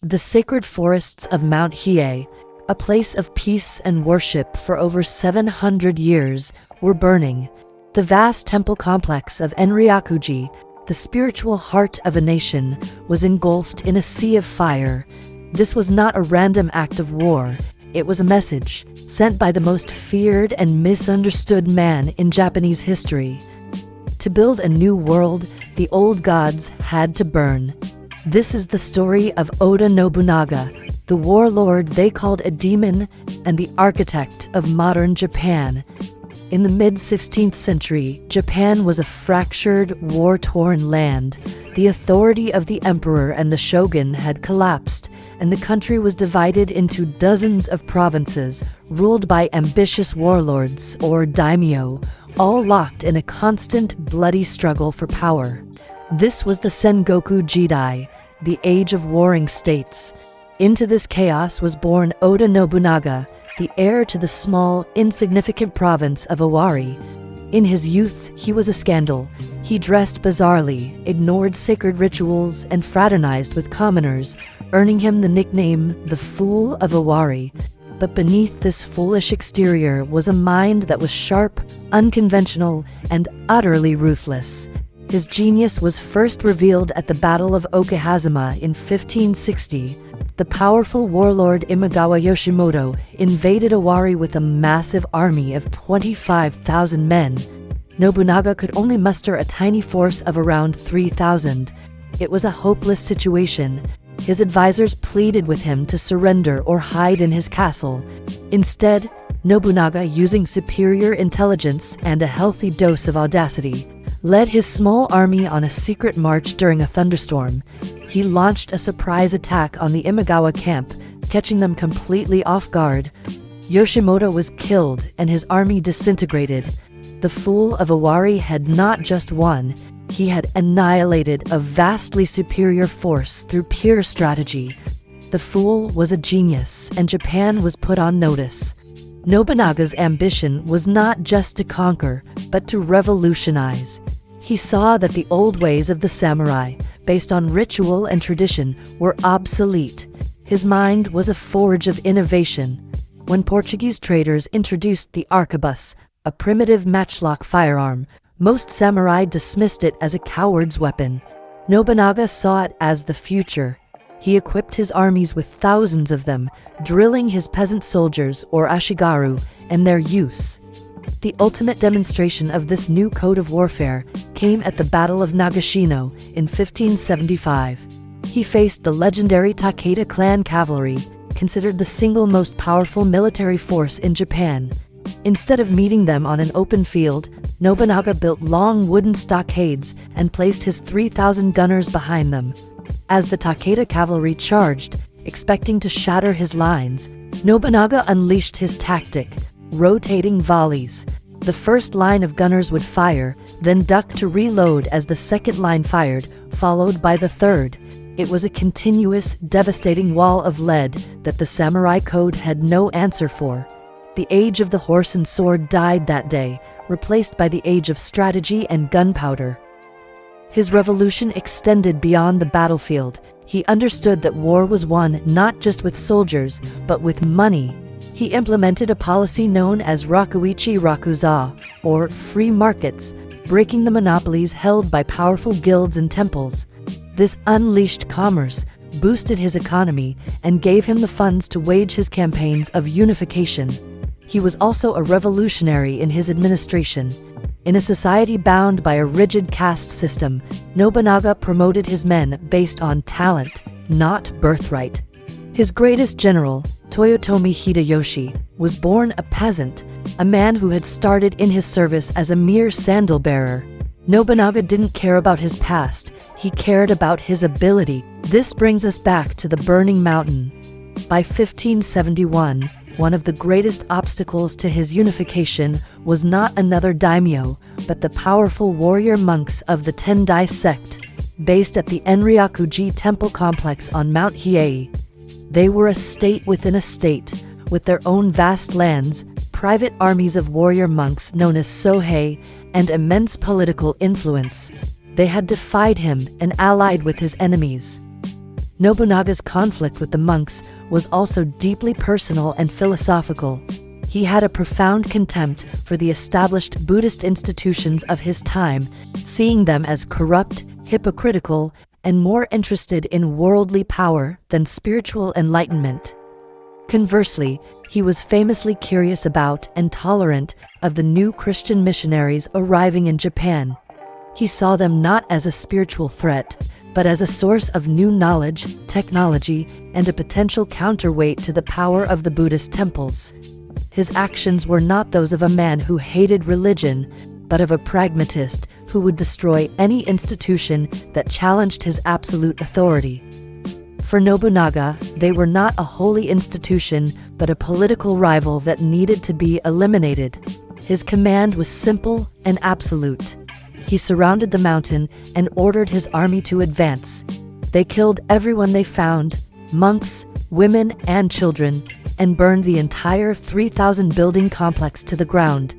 The sacred forests of Mount Hiei, a place of peace and worship for over 700 years, were burning. The vast temple complex of Enryakuji, the spiritual heart of a nation, was engulfed in a sea of fire. This was not a random act of war. It was a message sent by the most feared and misunderstood man in Japanese history. To build a new world, the old gods had to burn. This is the story of Oda Nobunaga, the warlord they called a demon and the architect of modern Japan. In the mid-16th century, Japan was a fractured, war-torn land. The authority of the emperor and the shogun had collapsed, and the country was divided into dozens of provinces, ruled by ambitious warlords, or daimyo, all locked in a constant, bloody struggle for power. This was the Sengoku Jidai, the age of warring states. Into this chaos was born Oda Nobunaga, the heir to the small, insignificant province of Owari. In his youth, he was a scandal. He dressed bizarrely, ignored sacred rituals, and fraternized with commoners, earning him the nickname the Fool of Owari. But beneath this foolish exterior was a mind that was sharp, unconventional, and utterly ruthless. His genius was first revealed at the Battle of Okehazama in 1560. The powerful warlord Imagawa Yoshimoto invaded Owari with a massive army of 25,000 men. Nobunaga could only muster a tiny force of around 3,000. It was a hopeless situation. His advisors pleaded with him to surrender or hide in his castle. Instead, Nobunaga, using superior intelligence and a healthy dose of audacity, led his small army on a secret march during a thunderstorm. He launched a surprise attack on the Imagawa camp, catching them completely off guard. Yoshimoto was killed and his army disintegrated. The Fool of Owari had not just won, he had annihilated a vastly superior force through pure strategy. The Fool was a genius, and Japan was put on notice. Nobunaga's ambition was not just to conquer, but to revolutionize. He saw that the old ways of the samurai, based on ritual and tradition, were obsolete. His mind was a forge of innovation. When Portuguese traders introduced the arquebus, a primitive matchlock firearm, most samurai dismissed it as a coward's weapon. Nobunaga saw it as the future. He equipped his armies with thousands of them, drilling his peasant soldiers, or ashigaru, and their use. The ultimate demonstration of this new code of warfare came at the Battle of Nagashino in 1575. He faced the legendary Takeda clan cavalry, considered the single most powerful military force in Japan. Instead of meeting them on an open field, Nobunaga built long wooden stockades and placed his 3,000 gunners behind them. As the Takeda cavalry charged, expecting to shatter his lines, Nobunaga unleashed his tactic, rotating volleys. The first line of gunners would fire, then duck to reload as the second line fired, followed by the third. It was a continuous, devastating wall of lead that the samurai code had no answer for. The age of the horse and sword died that day, replaced by the age of strategy and gunpowder. His revolution extended beyond the battlefield. He understood that war was won not just with soldiers, but with money. He implemented a policy known as Rakuichi Rakuza, or free markets, breaking the monopolies held by powerful guilds and temples. This unleashed commerce, boosted his economy, and gave him the funds to wage his campaigns of unification. He was also a revolutionary in his administration. In a society bound by a rigid caste system, Nobunaga promoted his men based on talent, not birthright. His greatest general, Toyotomi Hideyoshi, was born a peasant, a man who had started in his service as a mere sandal-bearer. Nobunaga didn't care about his past, he cared about his ability. This brings us back to the Burning Mountain. By 1571, one of the greatest obstacles to his unification was not another daimyo, but the powerful warrior monks of the Tendai sect, based at the Enryakuji temple complex on Mount Hiei. They were a state within a state, with their own vast lands, private armies of warrior monks known as Sohei, and immense political influence. They had defied him and allied with his enemies. Nobunaga's conflict with the monks was also deeply personal and philosophical. He had a profound contempt for the established Buddhist institutions of his time, seeing them as corrupt, hypocritical, and more interested in worldly power than spiritual enlightenment. Conversely, he was famously curious about and tolerant of the new Christian missionaries arriving in Japan. He saw them not as a spiritual threat, but as a source of new knowledge, technology, and a potential counterweight to the power of the Buddhist temples. His actions were not those of a man who hated religion, but of a pragmatist who would destroy any institution that challenged his absolute authority. For Nobunaga, they were not a holy institution, but a political rival that needed to be eliminated. His command was simple and absolute. He surrounded the mountain and ordered his army to advance. They killed everyone they found, monks, women, and children, and burned the entire 3,000 building complex to the ground.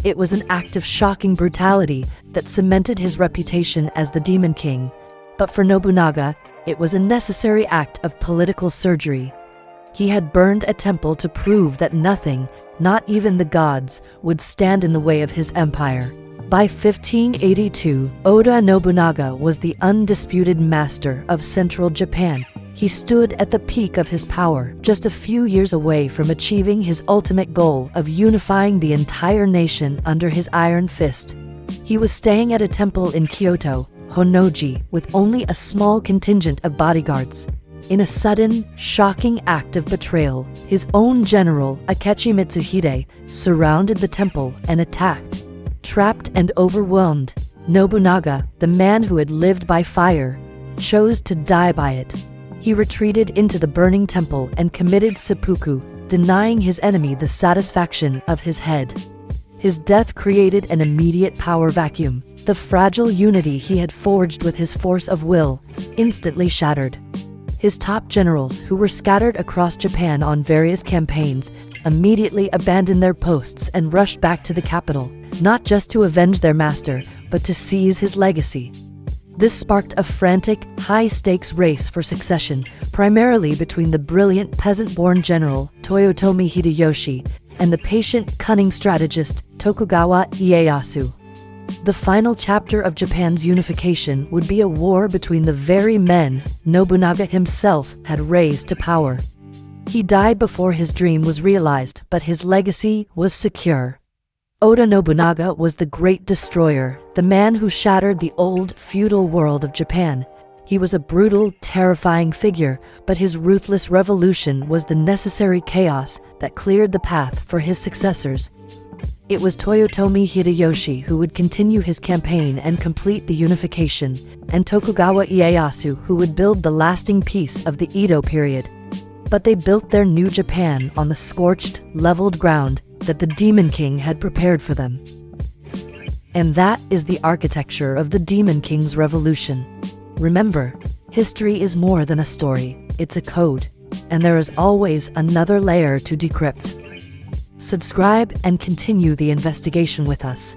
It was an act of shocking brutality that cemented his reputation as the Demon King. But for Nobunaga, it was a necessary act of political surgery. He had burned a temple to prove that nothing, not even the gods, would stand in the way of his empire. By 1582, Oda Nobunaga was the undisputed master of central Japan. He stood at the peak of his power, just a few years away from achieving his ultimate goal of unifying the entire nation under his iron fist. He was staying at a temple in Kyoto, Honnoji, with only a small contingent of bodyguards. In a sudden, shocking act of betrayal, his own general, Akechi Mitsuhide, surrounded the temple and attacked. Trapped and overwhelmed, Nobunaga, the man who had lived by fire, chose to die by it. He retreated into the burning temple and committed seppuku, denying his enemy the satisfaction of his head. His death created an immediate power vacuum. The fragile unity he had forged with his force of will instantly shattered. His top generals, who were scattered across Japan on various campaigns, immediately abandoned their posts and rushed back to the capital, not just to avenge their master, but to seize his legacy. This sparked a frantic, high-stakes race for succession, primarily between the brilliant peasant-born general Toyotomi Hideyoshi and the patient, cunning strategist Tokugawa Ieyasu. The final chapter of Japan's unification would be a war between the very men Nobunaga himself had raised to power. He died before his dream was realized, but his legacy was secure. Oda Nobunaga was the great destroyer, the man who shattered the old, feudal world of Japan. He was a brutal, terrifying figure, but his ruthless revolution was the necessary chaos that cleared the path for his successors. It was Toyotomi Hideyoshi who would continue his campaign and complete the unification, and Tokugawa Ieyasu who would build the lasting peace of the Edo period. But they built their new Japan on the scorched, leveled ground that the Demon King had prepared for them. And that is the architecture of the Demon King's revolution. Remember, history is more than a story, it's a code, and there is always another layer to decrypt. Subscribe and continue the investigation with us.